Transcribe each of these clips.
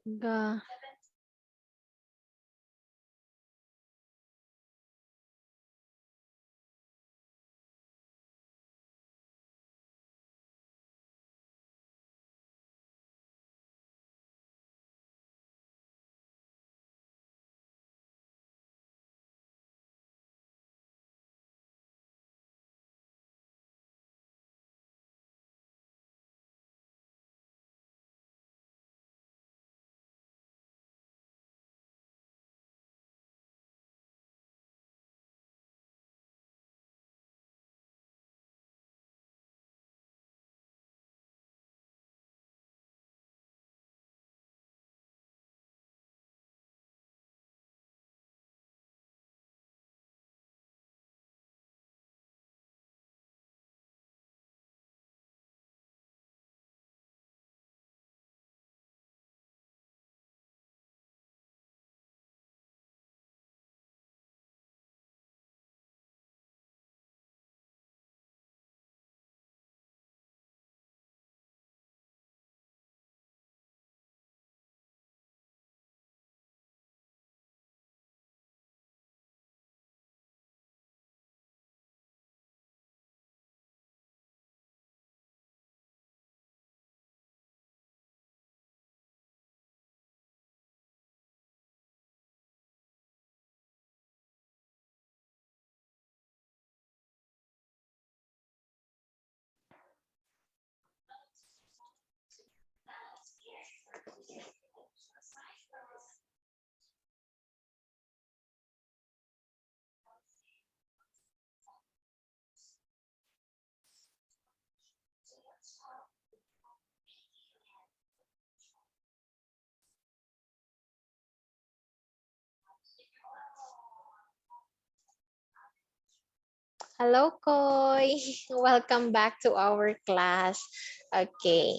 Ga. Hello, Koi. Welcome back to our class. Okay.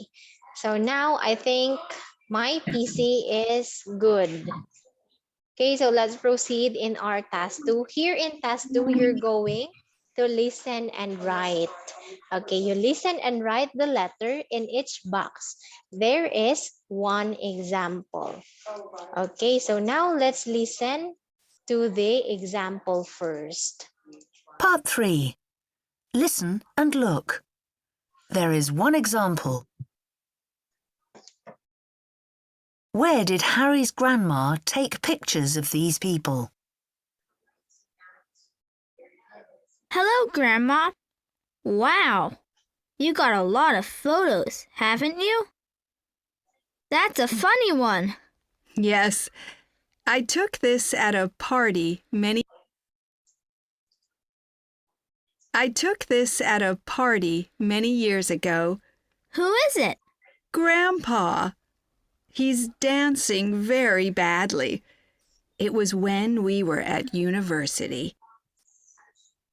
So now I think my PC is good. Okay, so let's proceed in our task 2. Here in task 2, you're going to listen and write. Okay, you listen and write the letter in each box. There is one example. Okay, so now let's listen to the example first. Part 3. Listen and look. There is one example. Where did Harry's grandma take pictures of these people? Hello, Grandma. Wow, you got a lot of photos, haven't you? That's a funny one. Yes, I took this at a party many years ago. Who is it? Grandpa. He's dancing very badly. It was when we were at university.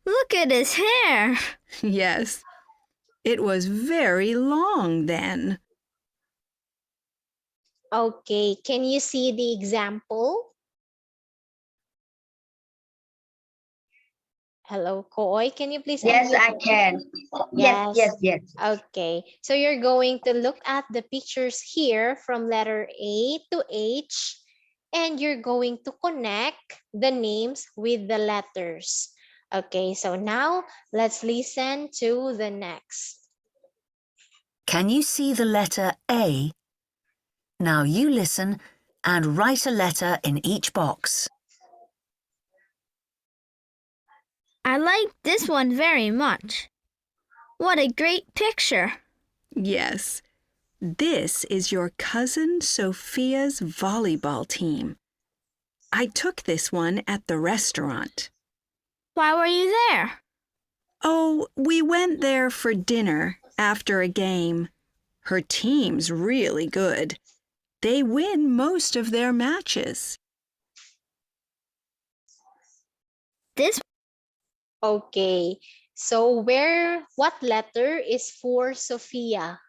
Look at his hair. Yes, it was very long then. Okay, can you see the example? Hello, Koi. Can you please Yes, unmute? I can. Yes. Okay, so you're going to look at the pictures here from letter A to H, and you're going to connect the names with the letters. Okay, so now let's listen to the next. Can you see the letter A? Now you listen and write a letter in each box. I like this one very much. What a great picture. Yes, this is your cousin Sophia's volleyball team. I took this one at the restaurant. Why were you there? Oh, we went there for dinner after a game. Her team's really good. They win most of their matches. This Okay. So what letter is for Sophia?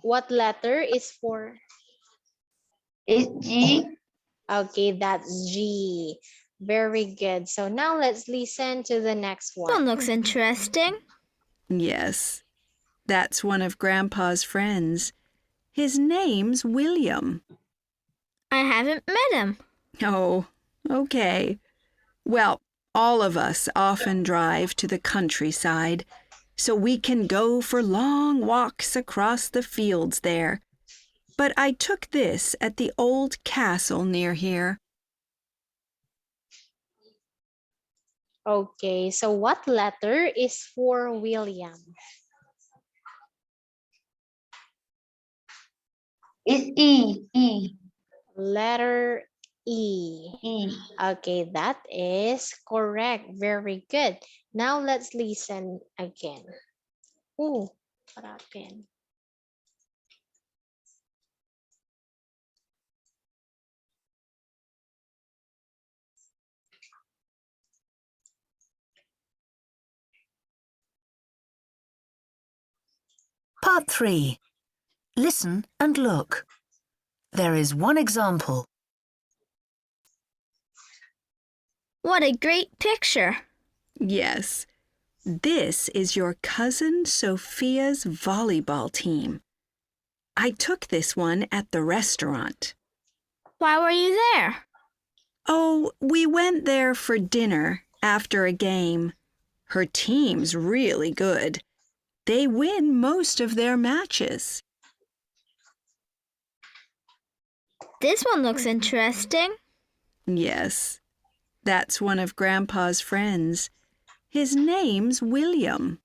What letter is for? It's G. Okay, that's G. Very good. So now let's listen to the next one one. looks interesting. Yes, that's one of Grandpa's friends. His name's William. I haven't met him. Oh, okay. Well, all of us often drive to the countryside so we can go for long walks across the fields there. But I took this at the old castle near here. Okay, so what letter is for William? It's E. E. Letter E. E. Okay, that is correct. Very good. Now let's listen again. Ooh, what happened? Part 3. Listen and look. There is one example. What a great picture. Yes, this is your cousin Sophia's volleyball team. I took this one at the restaurant. Why were you there? Oh, we went there for dinner after a game. Her team's really good. They win most of their matches. This one looks interesting. Yes, that's one of Grandpa's friends. His name's William.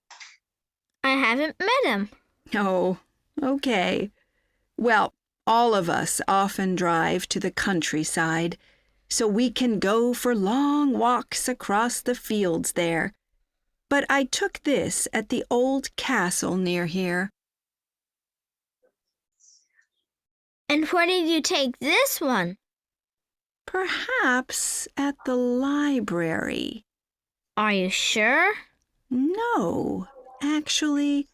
I haven't met him. Oh, okay. Well, all of us often drive to the countryside so we can go for long walks across the fields there. But I took this at the old castle near here. And where did you take this one? Perhaps at the library. Are you sure? No, actually,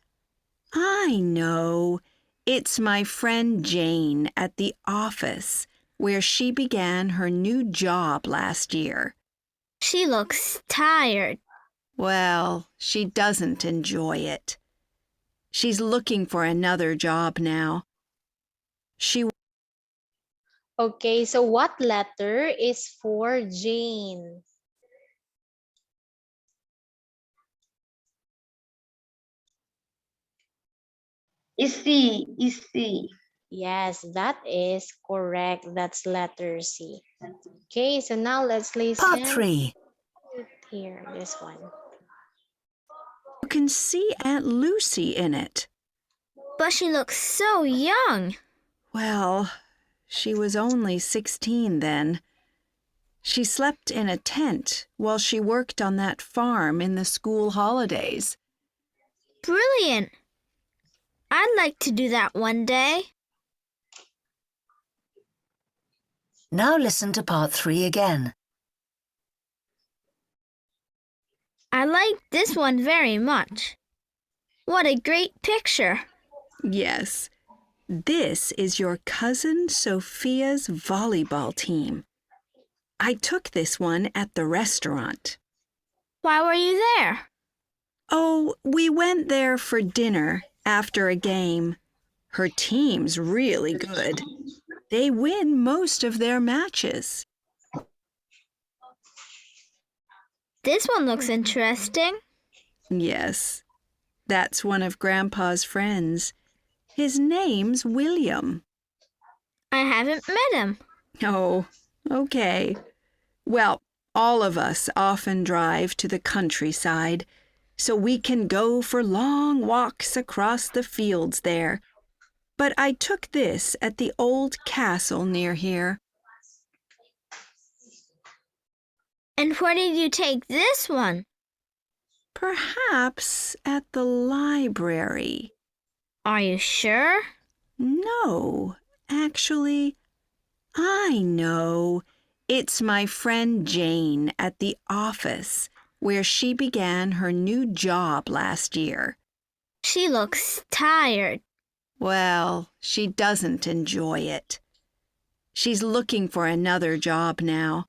I know. It's my friend Jane at the office where she began her new job last year. She looks tired. Well, she doesn't enjoy it. She's looking for another job now. Okay, so what letter is for Jane? It's C. It's C. Yes, that is correct. That's letter C. Okay, so now let's listen Part 3. here, this one. You can see Aunt Lucy in it. But she looks so young. Well, she was only 16 then. She slept in a tent while she worked on that farm in the school holidays. Brilliant. I'd like to do that one day. Now listen to part 3 again. I like this one very much. What a great picture. Yes, this is your cousin Sophia's volleyball team. I took this one at the restaurant. Why were you there? Oh, we went there for dinner after a game. Her team's really good. They win most of their matches. This one looks interesting. Yes, that's one of Grandpa's friends. His name's William. I haven't met him. Oh, okay. Well, all of us often drive to the countryside so we can go for long walks across the fields there. But I took this at the old castle near here. And where did you take this one? Perhaps at the library. Are you sure? No, actually, I know. It's my friend Jane at the office where she began her new job last year. She looks tired. Well, she doesn't enjoy it. She's looking for another job now.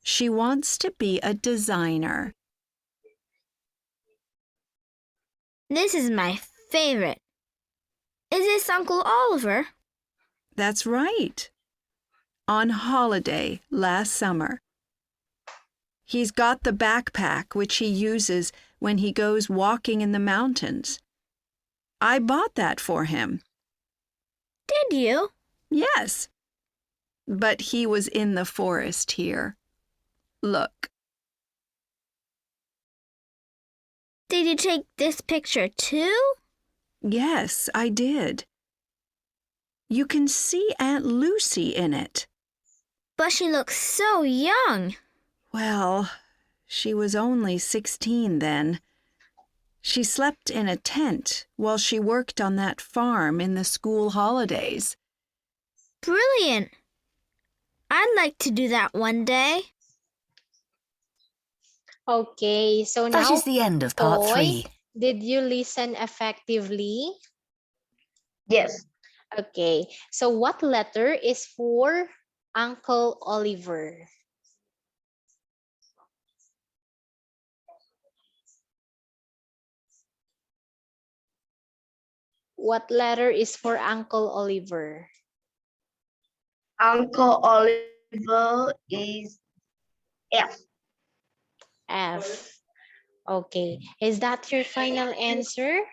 She wants to be a designer. This is my favorite. Is this Uncle Oliver? That's right. On holiday last summer. He's got the backpack which he uses when he goes walking in the mountains. I bought that for him. Did you? Yes. But he was in the forest here. Look. Did you take this picture too? Yes, I did. You can see Aunt Lucy in it. But she looks so young. Well, she was only 16 then. She slept in a tent while she worked on that farm in the school holidays. Brilliant. I'd like to do that one day. Okay, so That now, is the end of part Khoi, 3. did you listen effectively? Yes. Okay, so what letter is for Uncle Oliver? What letter is for Uncle Oliver? Uncle Oliver is F. F. Okay, is that your final answer?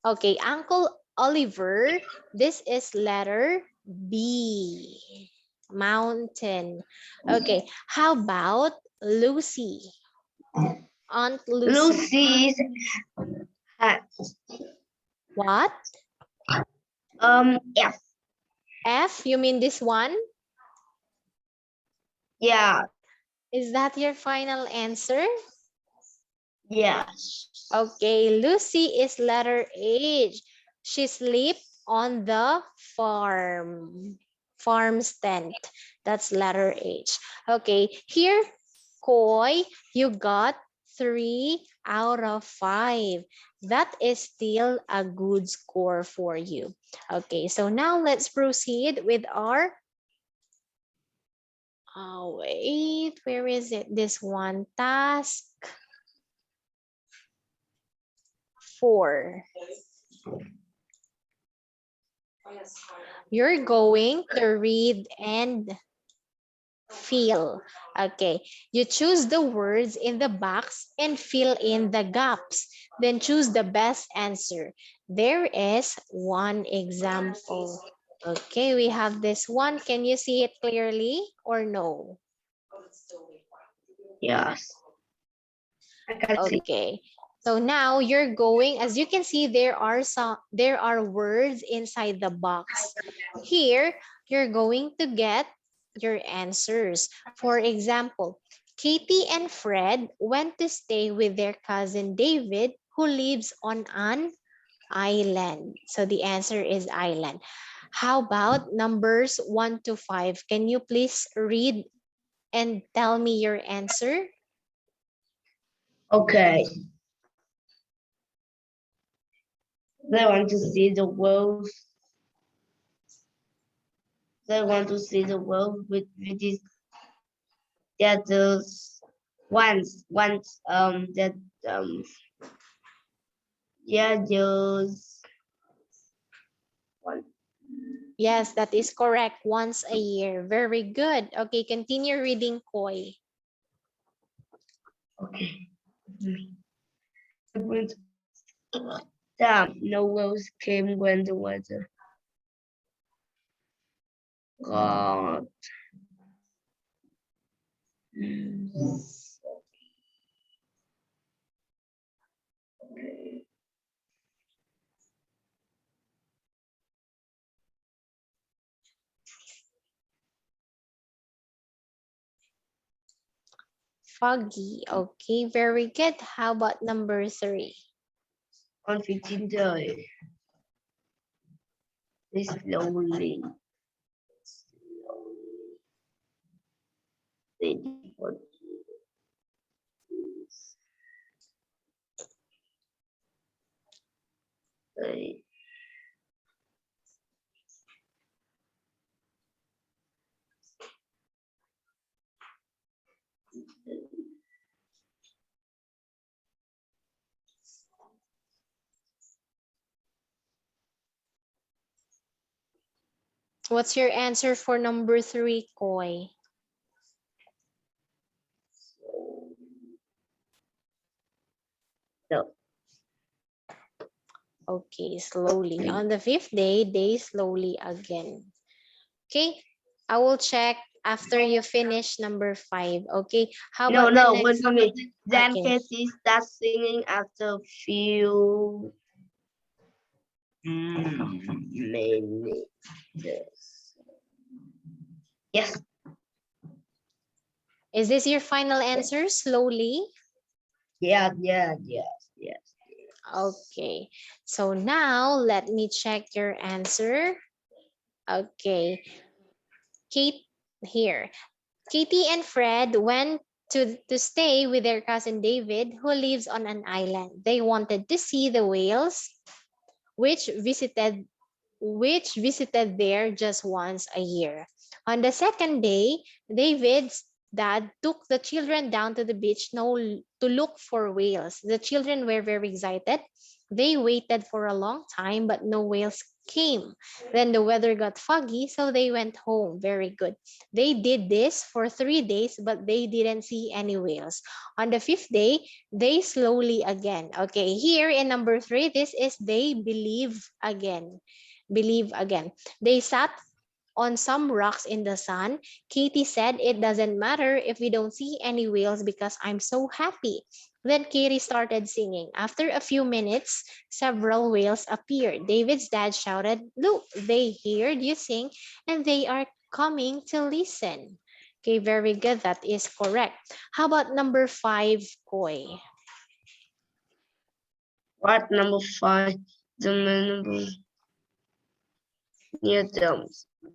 Okay, Uncle Oliver, this is letter B. Mountain. Okay, how about Lucy? Aunt Lucy. Lucy is uh, What? F. F? You mean this one? Yeah. Is that your final answer? Yes. Okay, Lucy is letter H. She sleep on the farm. Farm's tent. That's letter H. Okay, here, Khoi, you got 3 out of 5. That is still a good score for you. Okay, so now let's proceed with our wait, where is it? This one, task 4. You're going to read and fill. Okay, you choose the words in the box and fill in the gaps. Then choose the best answer. There is one example. Okay, we have this one. Can you see it clearly or no? Yes. I can see. Okay. So now you're going, as you can see, there are words inside the box. Here, you're going to get your answers. For example, Katie and Fred went to stay with their cousin David, who lives on an island. So the answer is island. How about numbers 1 to 5? Can you please read and tell me your answer? Okay. They want to see the world. They want to see the world with this. That once that yeah just one. Yes, that is correct. Once a year. Very good. Okay, continue reading, Khoi. Okay. Damn, no wells came when the weather got okay. foggy. Okay, very good. How about number 3? On 15th day. Slowly. Ready for this. Right. What's your answer for number 3, Koi? No. Okay, slowly. On the 5th day, they slowly again. Okay, I will check after you finish number 5. Okay, how No, about the no, wait next? for me. Then Okay, Casey starts singing after few minutes. Yes. is this your final answer? Slowly? Yeah, yes. Okay, so now let me check your answer. Okay, Kate here. Katie and Fred went to stay with their cousin David, who lives on an island. They wanted to see the whales, which visited there just once a year. On the second day, David's dad took the children down to the beach to look for whales. The children were very excited. They waited for a long time, but no whales came. Then the weather got foggy, so they went home. Very good. They did this for 3 days, but they didn't see any whales. On the 5th day, they slowly again. Okay, here in number 3, this is they believe again. Believe again. They sat on some rocks in the sun. Katie said, "It doesn't matter if we don't see any whales because I'm so happy." Then Katie started singing. After a few minutes, several whales appeared. David's dad shouted, "Look, they heard you sing and they are coming to listen." Okay, very good. That is correct. How about number 5, Koi? What number 5? The number near them,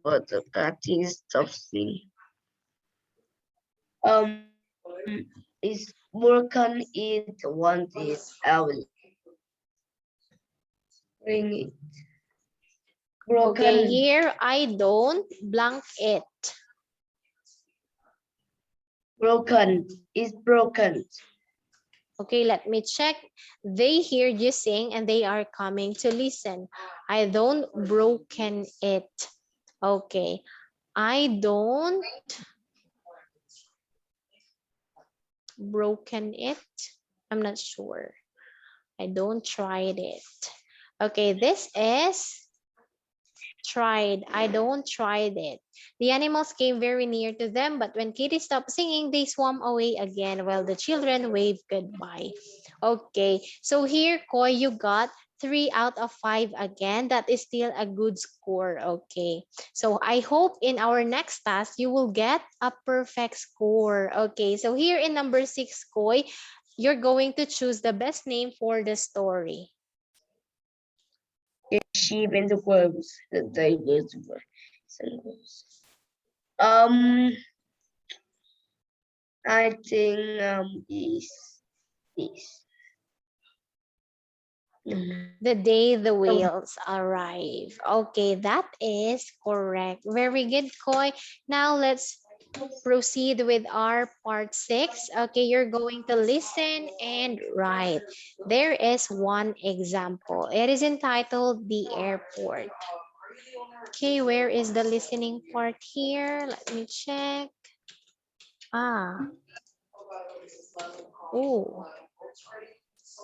but the cat is singing. Is broken it wanted early. Ring it. Okay, Broken. here I don't blank it. Broken is broken. Okay, let me check. They hear you sing and they are coming to listen. I don't broken it. Okay. I don't broken it. I'm not sure. I don't tried it. Okay, this is tried. I don't tried it. The animals came very near to them, but when Kitty stopped singing, they swam away again while the children waved goodbye. Okay, so here, Koi, you got 3 out of 5 again. That is still a good score. Okay, so I hope in our next task you will get a perfect score. Okay, so here in number 6, Koi, you're going to choose the best name for the story. Sheep and the wolves. The tigers were. Um, I think is The day the whales arrive. Okay, that is correct. Very good, Koi. Now let's proceed with our part 6. Okay, you're going to listen and write. There is one example. It is entitled The Airport. Okay, where is the listening part here? Let me check. Ah, oh.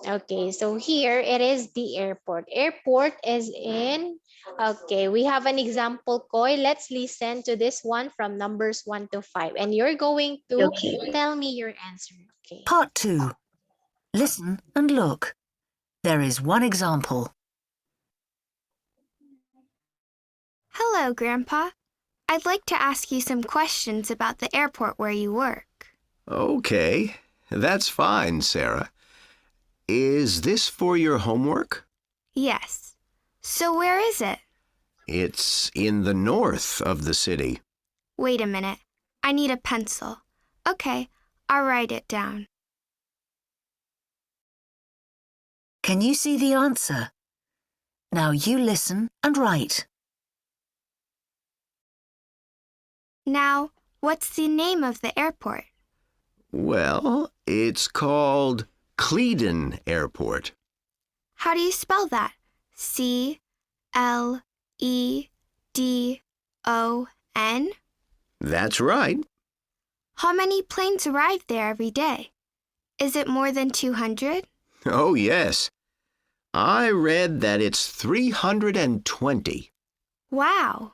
Okay, so here it is the airport. Airport is in, okay, we have an example, Koi. Let's listen to this one from numbers 1 to 5. And you're going to okay. tell me your answer. Okay. Part 2. Listen and look. There is one example. Hello, Grandpa. I'd like to ask you some questions about the airport where you work. Okay, that's fine, Sarah. Is this for your homework? Yes. So where is it? It's in the north of the city. Wait a minute. I need a pencil. Okay, I'll write it down. Can you see the answer? Now you listen and write. Now, what's the name of the airport? Well, it's called Cleedon Airport. How do you spell that? Cledon? That's right. How many planes arrive there every day? Is it more than 200? Oh, yes. I read that it's 320. Wow.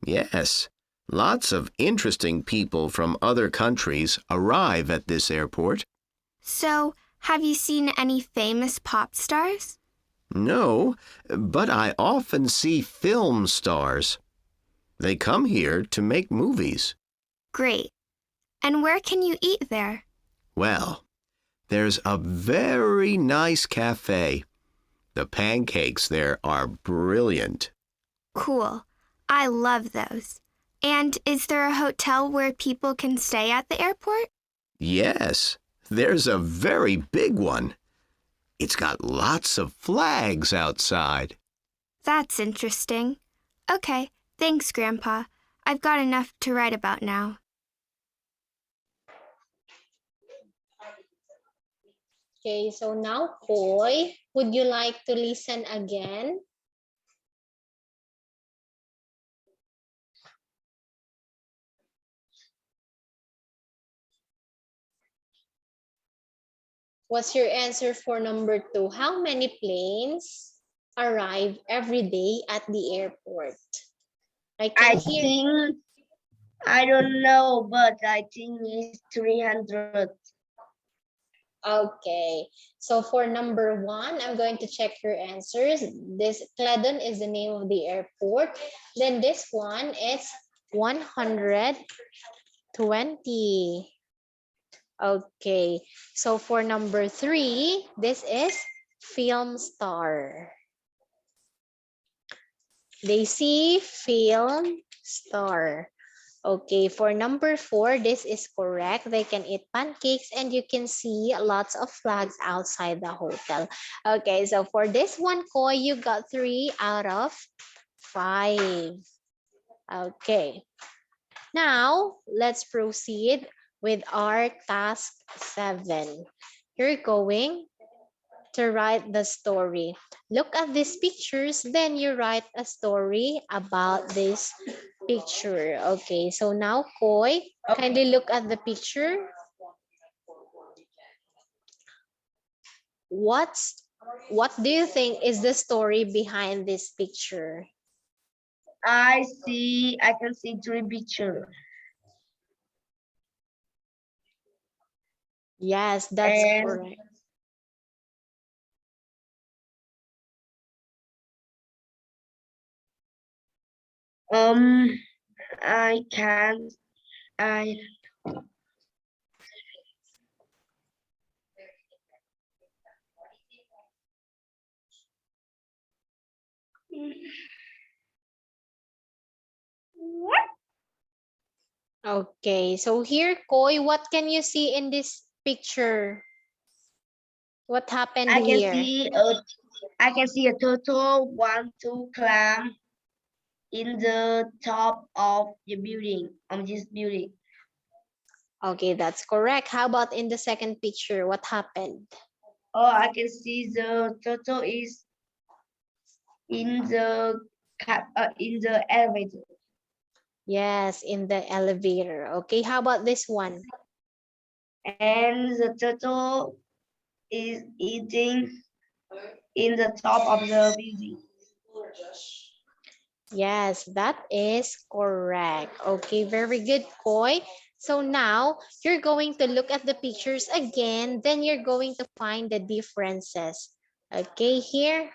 Yes. Lots of interesting people from other countries arrive at this airport. So, have you seen any famous pop stars? No, but I often see film stars. They come here to make movies. Great. And where can you eat there? Well, there's a very nice cafe. The pancakes there are brilliant. Cool. I love those. And is there a hotel where people can stay at the airport? Yes, there's a very big one. It's got lots of flags outside. That's interesting. Okay, thanks, Grandpa. I've got enough to write about now. Okay, so now, Khoi, would you like to listen again? What's your answer for number 2? How many planes arrive every day at the airport? I can hear. think, I don't know, but I think it's 300. Okay, so for number 1, I'm going to check your answers. This Cledon is the name of the airport. Then this one is 120. Okay, so for number 3, this is film star. They see film star. Okay, for number 4, this is correct. They can eat pancakes and you can see lots of flags outside the hotel. Okay, so for this one, Khoi, you got 3 out of 5. Okay, now let's proceed with our task 7. You're going to write the story. Look at these pictures, then you write a story about this picture. Okay, so now Khoi, kindly look at the picture. What do you think is the story behind this picture? I can see 3 pictures. Yes, that's And correct. I can't, I, Okay, so here, Khoi, what can you see in this picture? What happened I can here? see a, I can see a turtle want to climb in the top of the building, of this building. Okay, that's correct. How about in the second picture? What happened? Oh, I can see the turtle is in the in the elevator. Yes, in the elevator. Okay, how about this one? And the turtle is eating in the top of the building. Yes, that is correct. Okay, very good, Khoi. So now you're going to look at the pictures again, then you're going to find the differences. Okay, here.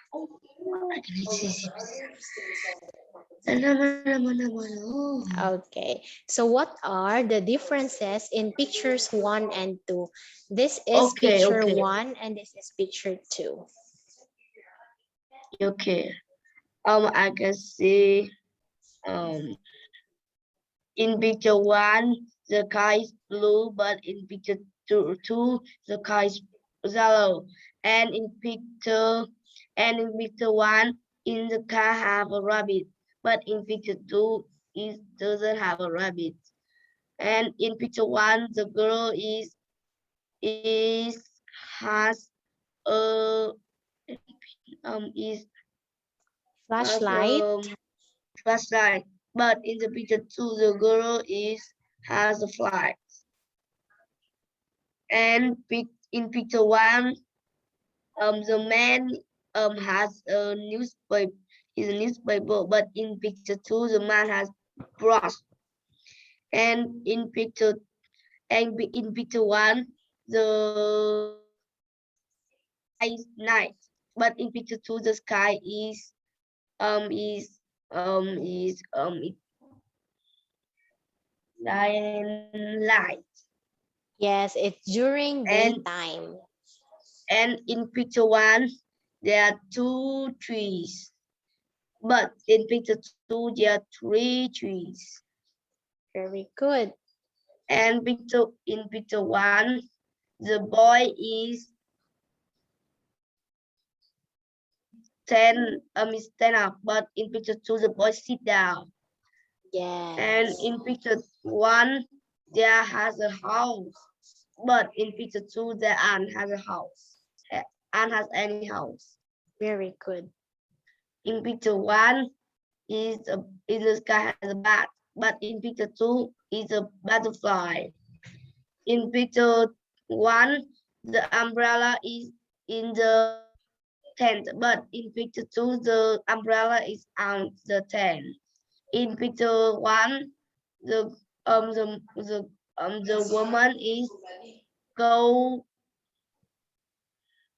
Okay, so what are the differences in pictures 1 and 2? This is Okay, picture okay, 1 and this is picture 2. okay. I can see um in picture 1 the sky is blue, but in picture 2 the sky is yellow, and in picture 1 in the car have a rabbit, but in picture 2 it doesn't have a rabbit. And in picture 1 the girl is has a is has Flashlight. flashlight, but in the picture 2 the girl has a flag. And in picture 1 the man has a newspaper, but in picture 2 the man has brush. And in picture 1 the sky is night, but in picture 2 the sky um is is light. Yes, it's during and daytime. and in picture 1 there are 2 trees, but in picture 2 there are 3 trees. Very good. And in picture 1 the boy is stand up, but in picture 2 the boy sit down. And Yes, in picture 1 there has a house, but in picture 2 there aren't has a house. Aren't has any house. very good. In picture 1 is the sky has a bat, but in picture 2 is a butterfly. In picture 1 the umbrella is in the tent, but in picture 2 the umbrella is out the tent. In picture 1 the the woman go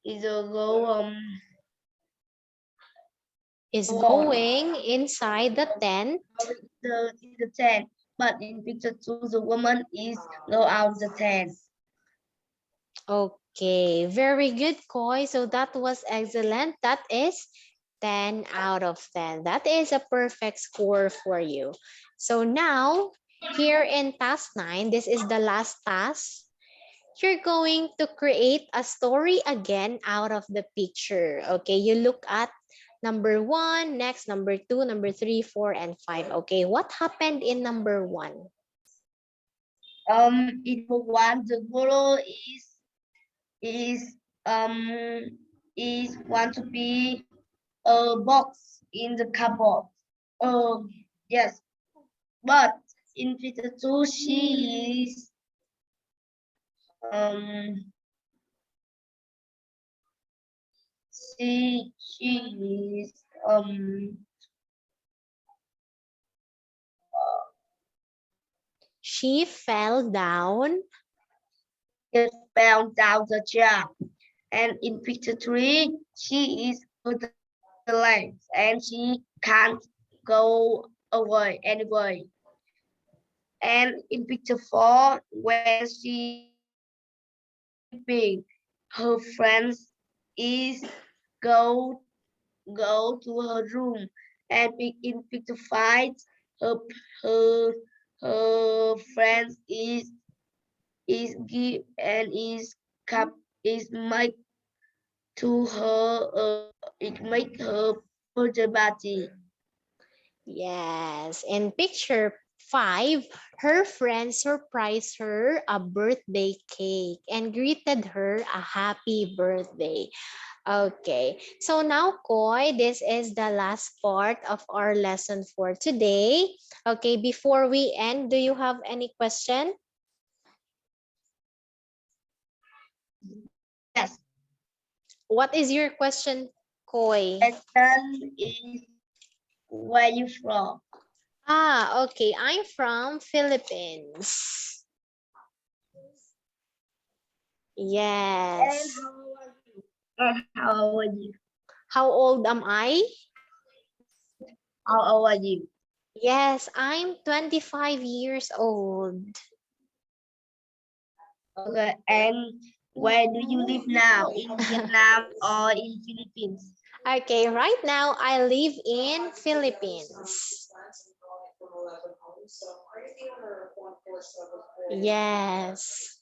is a go Is on going inside the tent. the tent, but in picture 2 the woman is go out the tent. Okay, very good, Koi. So that was excellent. That is 10 out of 10. That is a perfect score for you. So now, here in task 9, this is the last task. You're going to create a story again out of the picture. Okay, you look at number 1, next number 2, number 3, 4, and 5. Okay, what happened in number 1? In number 1 the girl is um is want to be a box in the cupboard. Yes, but in picture 2 um she is She fell down. just fell down the chair. And in picture 3 she is the legs and she can't go away anyway. And in picture 4 when she sleeping her friends is go to her room. And in picture 5 her her her friends is give and is cap is make to her it make her body. Yes, in picture 5, her friend surprised her a birthday cake and greeted her a happy birthday. Okay, so now, Koi, this is the last part of our lesson for today. Okay, before we end, do you have any question? Yes, What is your question, Koi? question is where you from? Ah, okay, I'm from Philippines. And Yes. how are you? How old am I? How old are you? Yes, I'm 25 years old. Okay, and where do you live now? In Vietnam or in Philippines? Okay, right now I live in Philippines. Yes.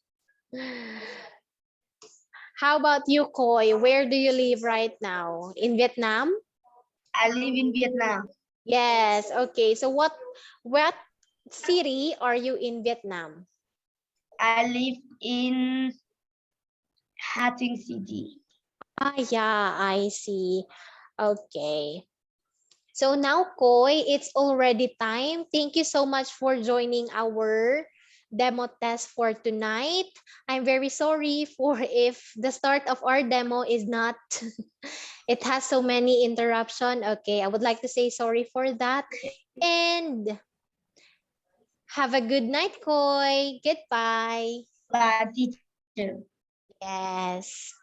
How about you, Khoi? Where do you live right now? In Vietnam? I live in Vietnam. Yes. Okay. So what city are you in Vietnam? I live in Ha Tinh City. Ah, yeah, I see. Okay. So now, Khoi, it's already time. Thank you so much for joining our demo test for tonight. I'm very sorry for if the start of our demo is not, it has so many interruption. Okay, I would like to say sorry for that. And have a good night, Khoi. Goodbye. Bye, teacher. Yes.